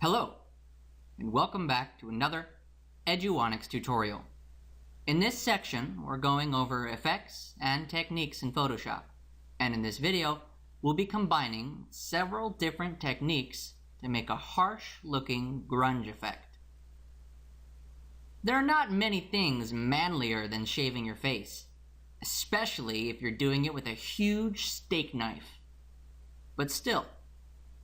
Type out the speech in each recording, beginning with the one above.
Hello, and welcome back to another Eduonics tutorial. In this section, we're going over effects and techniques in Photoshop, and in this video, we'll be combining several different techniques to make a harsh-looking grunge effect. There are not many things manlier than shaving your face, especially if you're doing it with a huge steak knife. But still,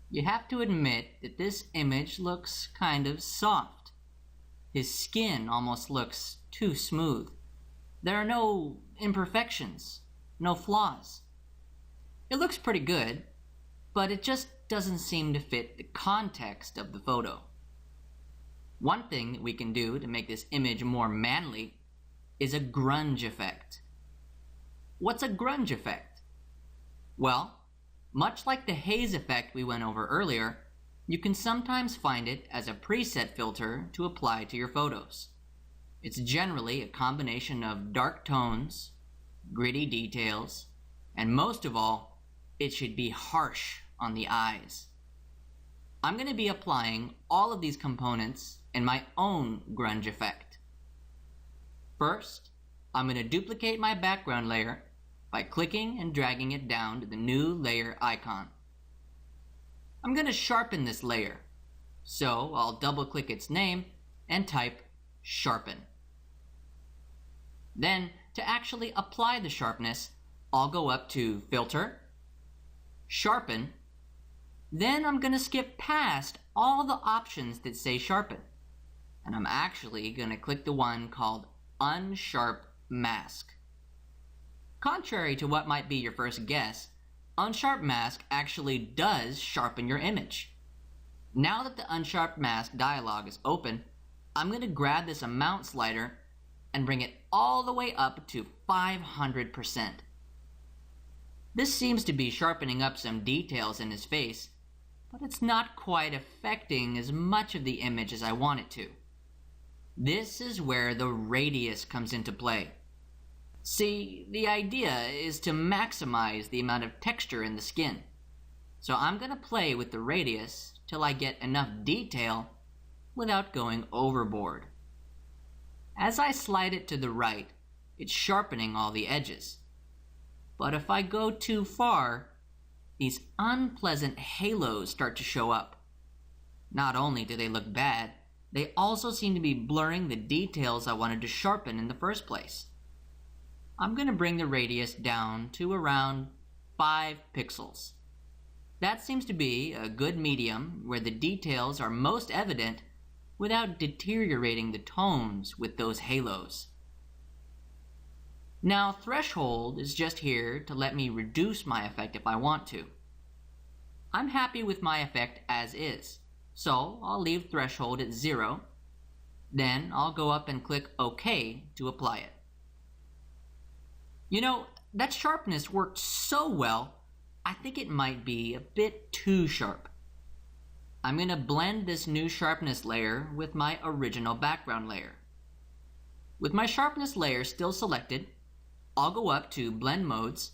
you have to admit that this image looks kind of soft. His skin almost looks too smooth. There are no imperfections, no flaws. It looks pretty good, but it just doesn't seem to fit the context of the photo. One thing that we can do to make this image more manly is a grunge effect. What's a grunge effect? Well, much like the haze effect we went over earlier, you can sometimes find it as a preset filter to apply to your photos. It's generally a combination of dark tones, gritty details, and most of all, it should be harsh on the eyes. I'm going to be applying all of these components in my own grunge effect. First, I'm going to duplicate my background layer by clicking and dragging it down to the new layer icon. I'm going to sharpen this layer, so I'll double-click its name and type sharpen. Then, to actually apply the sharpness, I'll go up to Filter, Sharpen, then I'm going to skip past all the options that say Sharpen, and I'm actually going to click the one called Unsharp Mask. Contrary to what might be your first guess, Unsharp Mask actually does sharpen your image. Now that the Unsharp Mask dialog is open, I'm going to grab this amount slider and bring it all the way up to 500%. This seems to be sharpening up some details in his face, but it's not quite affecting as much of the image as I want it to. This is where the radius comes into play. See, the idea is to maximize the amount of texture in the skin. So I'm going to play with the radius till I get enough detail without going overboard. As I slide it to the right, it's sharpening all the edges. But if I go too far, these unpleasant halos start to show up. Not only do they look bad, they also seem to be blurring the details I wanted to sharpen in the first place. I'm going to bring the radius down to around 5 pixels. That seems to be a good medium where the details are most evident without deteriorating the tones with those halos. Now, threshold is just here to let me reduce my effect if I want to. I'm happy with my effect as is, so I'll leave threshold at 0. Then I'll go up and click OK to apply it. You know, that sharpness worked so well, I think it might be a bit too sharp. I'm going to blend this new sharpness layer with my original background layer. With my sharpness layer still selected, I'll go up to Blend Modes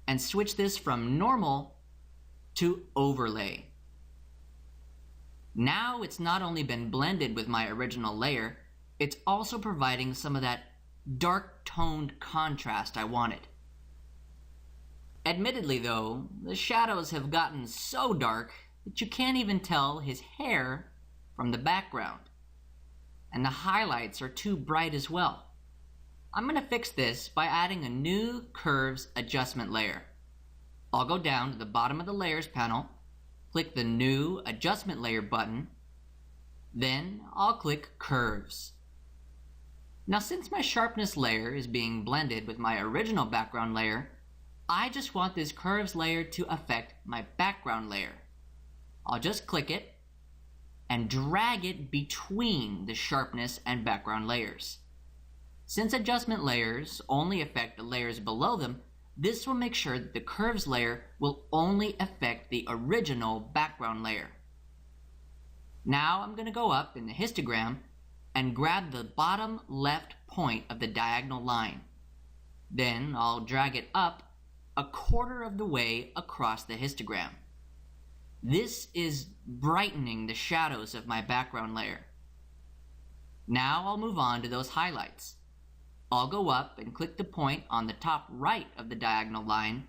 and switch this from Normal to Overlay. Now it's not only been blended with my original layer, it's also providing some of that dark toned contrast I wanted. Admittedly though, the shadows have gotten so dark that you can't even tell his hair from the background. And the highlights are too bright as well. I'm going to fix this by adding a new Curves adjustment layer. I'll go down to the bottom of the Layers panel, click the New Adjustment Layer button, then I'll click Curves. Now since my sharpness layer is being blended with my original background layer, I just want this curves layer to affect my background layer. I'll just click it and drag it between the sharpness and background layers. Since adjustment layers only affect the layers below them, this will make sure that the curves layer will only affect the original background layer. Now I'm going to go up in the histogram and grab the bottom left point of the diagonal line. Then I'll drag it up 1/4 of the way across the histogram. This is brightening the shadows of my background layer. Now I'll move on to those highlights. I'll go up and click the point on the top right of the diagonal line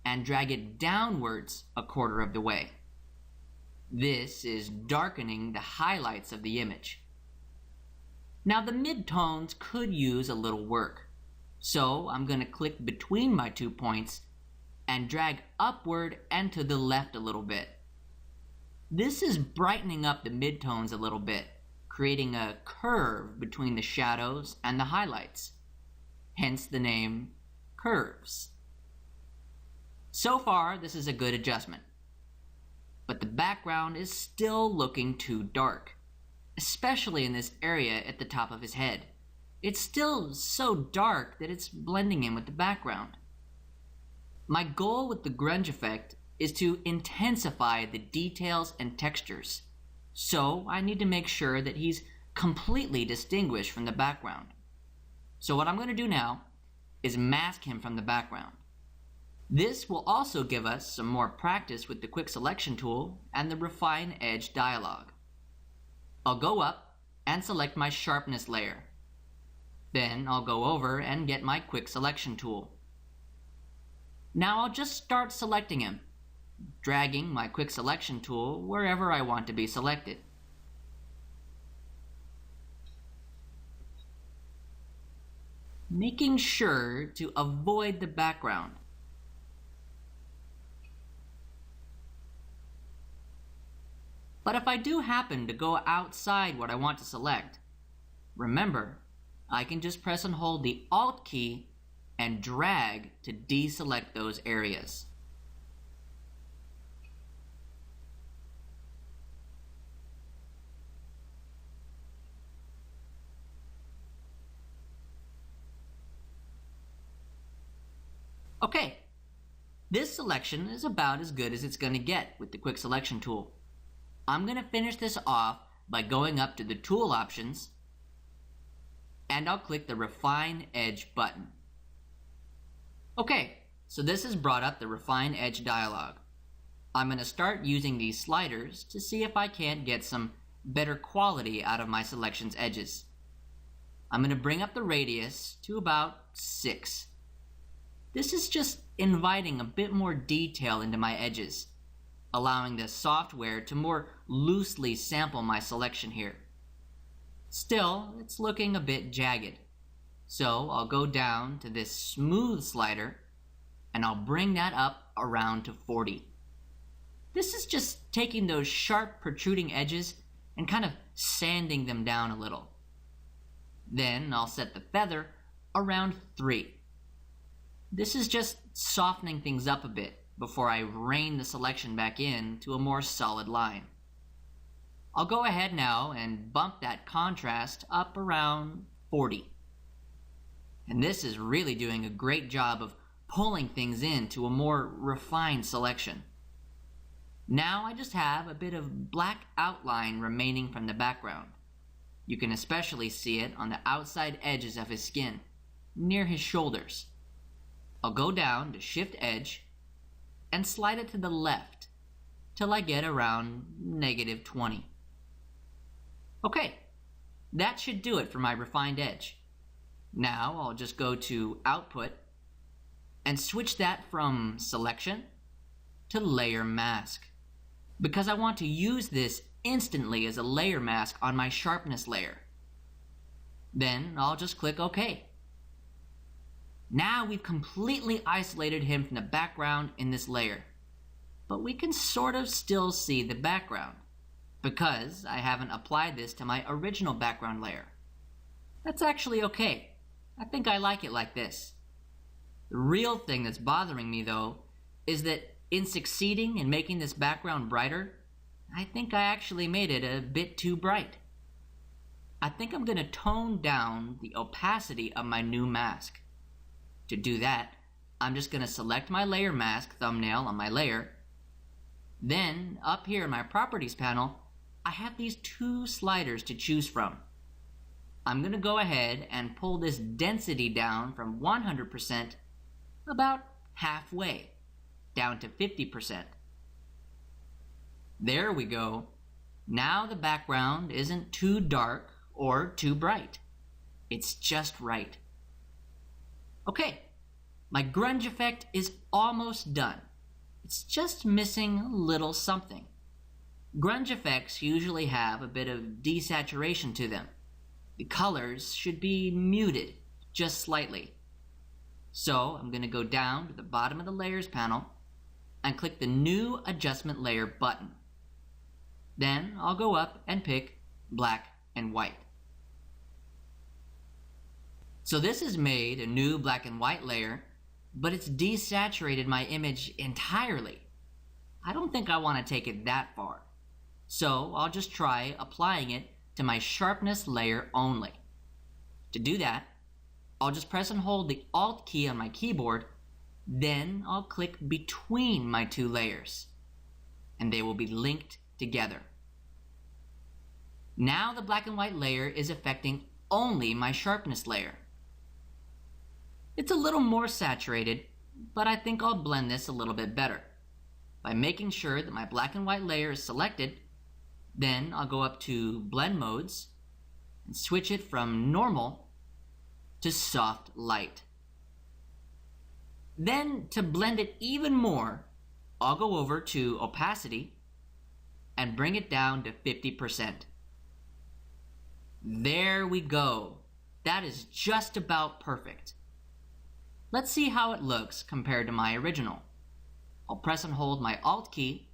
and drag it downwards a quarter of the way. This is darkening the highlights of the image. Now the midtones could use a little work, so I'm going to click between my 2 points and drag upward and to the left a little bit. This is brightening up the midtones a little bit, creating a curve between the shadows and the highlights, hence the name curves. So far, this is a good adjustment, but the background is still looking too dark, especially in this area at the top of his head. It's still so dark that it's blending in with the background. My goal with the grunge effect is to intensify the details and textures, so I need to make sure that he's completely distinguished from the background. So what I'm going to do now is mask him from the background. This will also give us some more practice with the quick selection tool and the refine edge dialog. I'll go up and select my sharpness layer. Then I'll go over and get my quick selection tool. Now I'll just start selecting him, dragging my quick selection tool wherever I want to be selected. Making sure to avoid the background. But if I do happen to go outside what I want to select, remember, I can just press and hold the Alt key and drag to deselect those areas. Okay, this selection is about as good as it's going to get with the quick selection tool. I'm going to finish this off by going up to the tool options, and I'll click the refine edge button. Okay, so this has brought up the refine edge dialog. I'm going to start using these sliders to see if I can't get some better quality out of my selection's edges. I'm going to bring up the radius to about 6. This is just inviting a bit more detail into my edges, allowing the software to more loosely sample my selection here. Still, it's looking a bit jagged, so I'll go down to this smooth slider and I'll bring that up around to 40. This is just taking those sharp protruding edges and kind of sanding them down a little. Then I'll set the feather around 3. This is just softening things up a bit before I rein the selection back in to a more solid line. I'll go ahead now and bump that contrast up around 40. And this is really doing a great job of pulling things into a more refined selection. Now I just have a bit of black outline remaining from the background. You can especially see it on the outside edges of his skin, near his shoulders. I'll go down to Shift Edge and slide it to the left till I get around -20. Okay, that should do it for my refined edge. Now I'll just go to Output and switch that from Selection to Layer Mask, because I want to use this instantly as a layer mask on my sharpness layer. Then I'll just click OK. Now we've completely isolated him from the background in this layer, but we can sort of still see the background because I haven't applied this to my original background layer. That's actually okay. I think I like it like this. The real thing that's bothering me though is that in succeeding in making this background brighter, I think I actually made it a bit too bright. I think I'm going to tone down the opacity of my new mask. To do that, I'm just going to select my layer mask thumbnail on my layer. Then, up here in my properties panel, I have these 2 sliders to choose from. I'm going to go ahead and pull this density down from 100% about halfway, down to 50%. There we go. Now the background isn't too dark or too bright. It's just right. Okay, my grunge effect is almost done. It's just missing a little something. Grunge effects usually have a bit of desaturation to them. The colors should be muted just slightly. So I'm going to go down to the bottom of the Layers panel and click the New Adjustment Layer button. Then I'll go up and pick Black and White. So this has made a new black and white layer, but it's desaturated my image entirely. I don't think I want to take it that far. So I'll just try applying it to my sharpness layer only. To do that, I'll just press and hold the Alt key on my keyboard, then I'll click between my two layers, and they will be linked together. Now the black and white layer is affecting only my sharpness layer. It's a little more saturated, but I think I'll blend this a little bit better. By making sure that my black and white layer is selected, then I'll go up to Blend Modes and switch it from Normal to Soft Light. Then, to blend it even more, I'll go over to Opacity and bring it down to 50%. There we go. That is just about perfect. Let's see how it looks compared to my original. I'll press and hold my Alt key,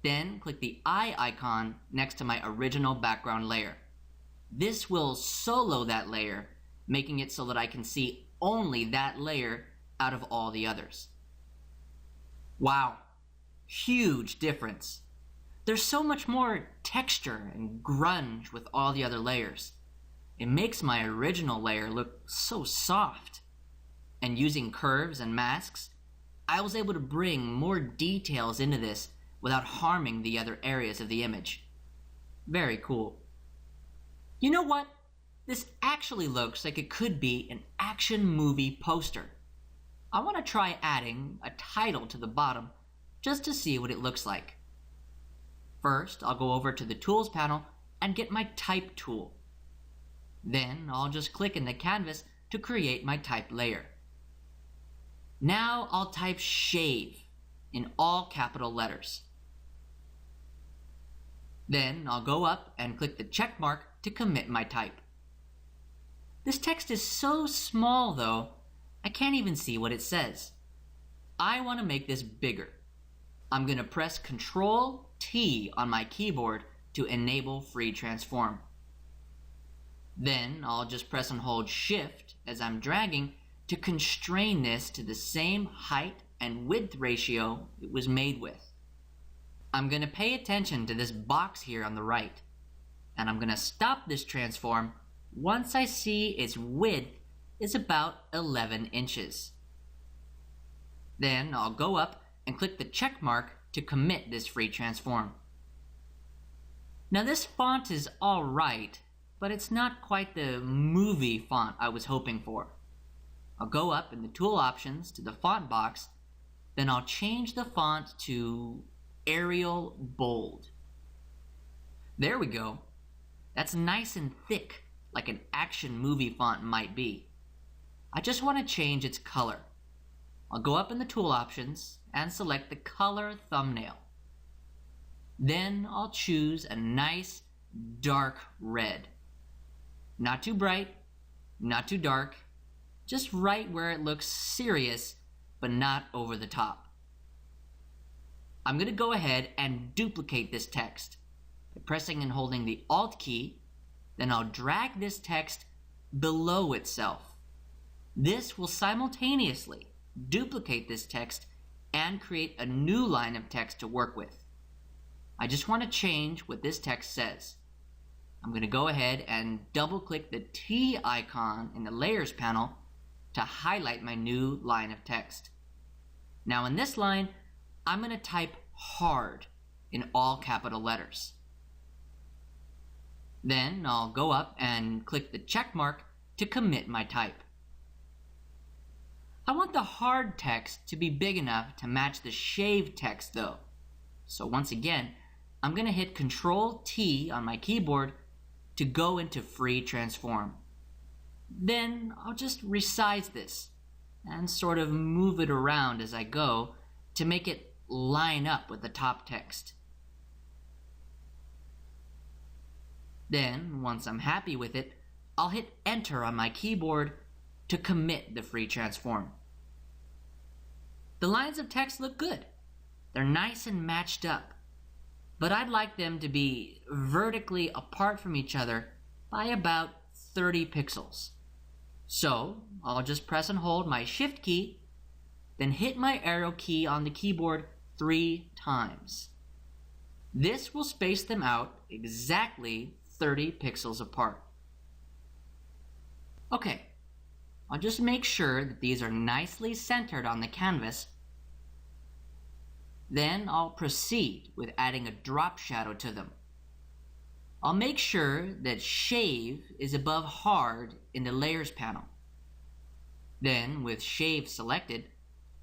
then click the eye icon next to my original background layer. This will solo that layer, making it so that I can see only that layer out of all the others. Wow, huge difference. There's so much more texture and grunge with all the other layers. It makes my original layer look so soft. And using curves and masks, I was able to bring more details into this without harming the other areas of the image. Very cool. You know what? This actually looks like it could be an action movie poster. I want to try adding a title to the bottom just to see what it looks like. First, I'll go over to the Tools panel and get my Type tool. Then I'll just click in the canvas to create my type layer. Now I'll type shave in all capital letters. Then I'll go up and click the check mark to commit my type. This text is so small though, I can't even see what it says. I want to make this bigger. I'm going to press Ctrl-T on my keyboard to enable free transform. Then I'll just press and hold Shift as I'm dragging to constrain this to the same height and width ratio it was made with. I'm going to pay attention to this box here on the right, and I'm going to stop this transform once I see its width is about 11 inches. Then I'll go up and click the check mark to commit this free transform. Now this font is alright, but it's not quite the movie font I was hoping for. I'll go up in the tool options to the font box, then I'll change the font to Arial Bold. There we go. That's nice and thick, like an action movie font might be. I just want to change its color. I'll go up in the tool options and select the color thumbnail. Then I'll choose a nice dark red. Not too bright, not too dark, just right where it looks serious, but not over the top. I'm going to go ahead and duplicate this text by pressing and holding the Alt key, then I'll drag this text below itself. This will simultaneously duplicate this text and create a new line of text to work with. I just want to change what this text says. I'm going to go ahead and double click the T icon in the Layers panel to highlight my new line of text. Now in this line, I'm going to type hard in all capital letters. Then I'll go up and click the check mark to commit my type. I want the hard text to be big enough to match the shaved text though. So once again, I'm going to hit Control T on my keyboard to go into Free Transform. Then I'll just resize this and sort of move it around as I go to make it line up with the top text. Then, once I'm happy with it, I'll hit Enter on my keyboard to commit the free transform. The lines of text look good. They're nice and matched up, but I'd like them to be vertically apart from each other by about 30 pixels. So I'll just press and hold my Shift key, then hit my arrow key on the keyboard 3 times. This will space them out exactly 30 pixels apart. Okay, I'll just make sure that these are nicely centered on the canvas. Then I'll proceed with adding a drop shadow to them. I'll make sure that Shave is above Hard in the Layers panel. Then, with Shave selected,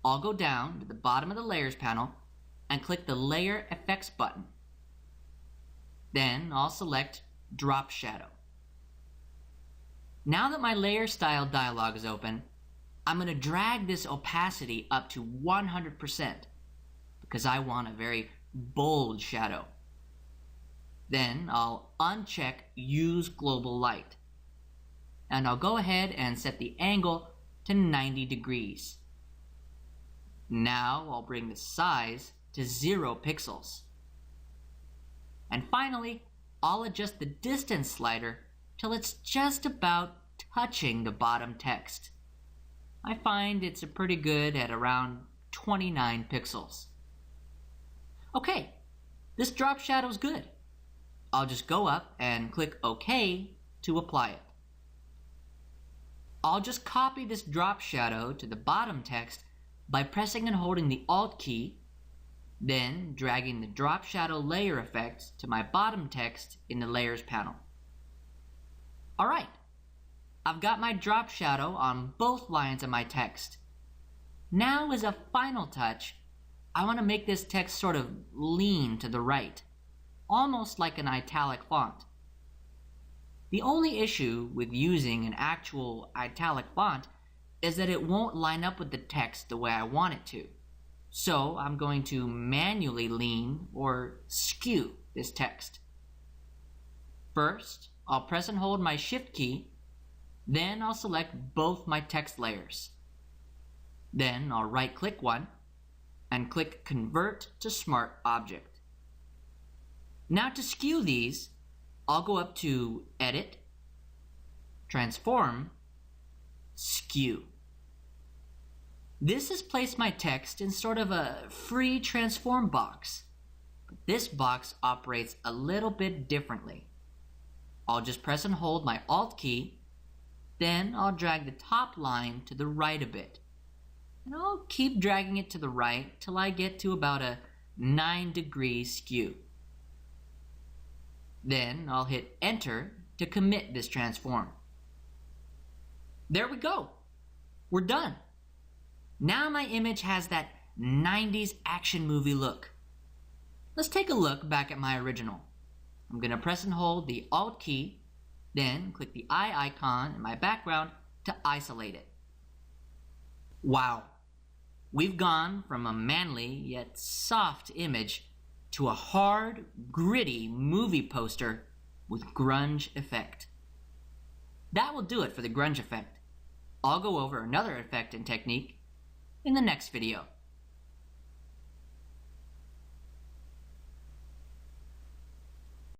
I'll go down to the bottom of the Layers panel and click the Layer Effects button. Then I'll select Drop Shadow. Now that my Layer Style dialog is open, I'm going to drag this opacity up to 100% because I want a very bold shadow. Then I'll uncheck Use Global Light. And I'll go ahead and set the angle to 90 degrees. Now I'll bring the size to 0 pixels. And finally, I'll adjust the distance slider till it's just about touching the bottom text. I find it's pretty good at around 29 pixels. Okay, this drop shadow's good. I'll just go up and click OK to apply it. I'll just copy this drop shadow to the bottom text by pressing and holding the Alt key, then dragging the drop shadow layer effect to my bottom text in the Layers panel. Alright, I've got my drop shadow on both lines of my text. Now, as a final touch, I want to make this text sort of lean to the right, almost like an italic font. The only issue with using an actual italic font is that it won't line up with the text the way I want it to. So I'm going to manually lean or skew this text. First, I'll press and hold my Shift key, then I'll select both my text layers. Then I'll right-click one and click Convert to Smart Object. Now to skew these, I'll go up to Edit, Transform, Skew. This has placed my text in sort of a free transform box, but this box operates a little bit differently. I'll just press and hold my Alt key, then I'll drag the top line to the right a bit. And I'll keep dragging it to the right till I get to about a 9-degree skew. Then I'll hit Enter to commit this transform. There we go. We're done. Now my image has that 90s action movie look. Let's take a look back at my original. I'm going to press and hold the Alt key, then click the eye icon in my background to isolate it. Wow. We've gone from a manly yet soft image to a hard, gritty movie poster with grunge effect. That will do it for the grunge effect. I'll go over another effect and technique in the next video.